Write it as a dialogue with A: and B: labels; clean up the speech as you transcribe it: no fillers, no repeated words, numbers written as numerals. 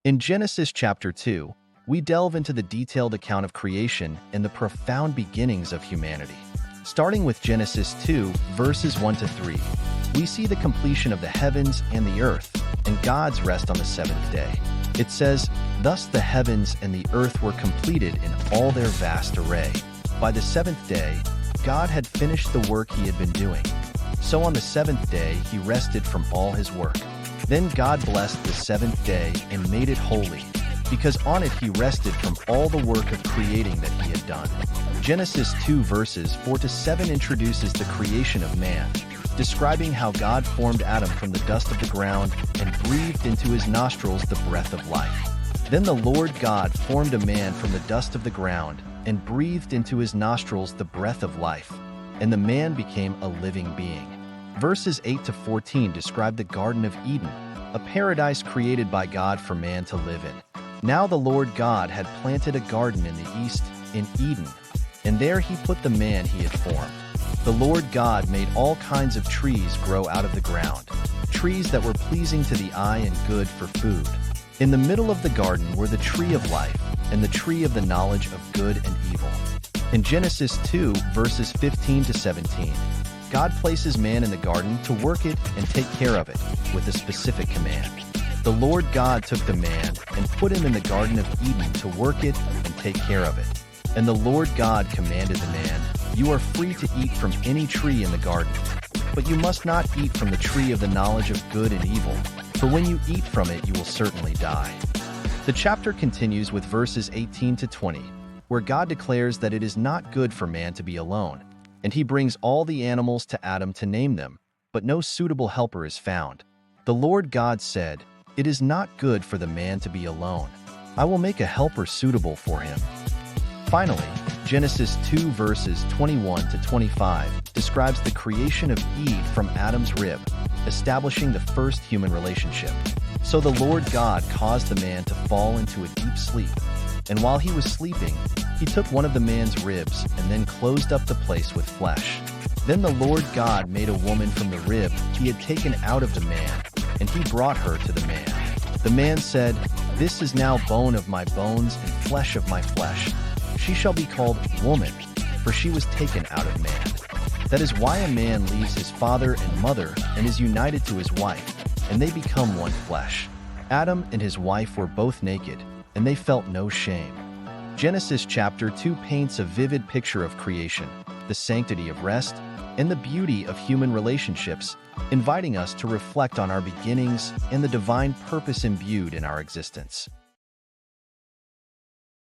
A: In Genesis chapter 2, we delve into the detailed account of creation and the profound beginnings of humanity. Starting with Genesis 2, verses 1 to 3, we see the completion of the heavens and the earth, and God's rest on the seventh day. It says, "Thus the heavens and the earth were completed in all their vast array. By the seventh day, God had finished the work he had been doing. So on the seventh day he rested from all his work. Then God blessed the seventh day and made it holy, because on it he rested from all the work of creating that he had done." Genesis 2 verses 4 to 7 introduces the creation of man, describing how God formed Adam from the dust of the ground and breathed into his nostrils the breath of life. Then the Lord God formed a man from the dust of the ground and breathed into his nostrils the breath of life, and the man became a living being. Verses 8 to 14 describe the Garden of Eden, a paradise created by God for man to live in. Now the Lord God had planted a garden in the east, in Eden, and there he put the man he had formed. The Lord God made all kinds of trees grow out of the ground, trees that were pleasing to the eye and good for food. In the middle of the garden were the tree of life and the tree of the knowledge of good and evil. In Genesis 2, verses 15 to 17, God places man in the garden to work it and take care of it, with a specific command. The Lord God took the man and put him in the Garden of Eden to work it and take care of it. And the Lord God commanded the man, "You are free to eat from any tree in the garden, but you must not eat from the tree of the knowledge of good and evil, for when you eat from it you will certainly die." The chapter continues with verses 18 to 20, where God declares that it is not good for man to be alone, and he brings all the animals to Adam to name them, but no suitable helper is found. The Lord God said, "It is not good for the man to be alone. I will make a helper suitable for him." Finally, Genesis 2 verses 21 to 25 describes the creation of Eve from Adam's rib, establishing the first human relationship. So the Lord God caused the man to fall into a deep sleep, and while he was sleeping, he took one of the man's ribs and then closed up the place with flesh. Then the Lord God made a woman from the rib he had taken out of the man, and he brought her to the man. The man said, "This is now bone of my bones and flesh of my flesh. She shall be called woman, for she was taken out of man." That is why a man leaves his father and mother and is united to his wife, and they become one flesh. Adam and his wife were both naked, and they felt no shame. Genesis chapter 2 paints a vivid picture of creation, the sanctity of rest, and the beauty of human relationships, inviting us to reflect on our beginnings and the divine purpose imbued in our existence.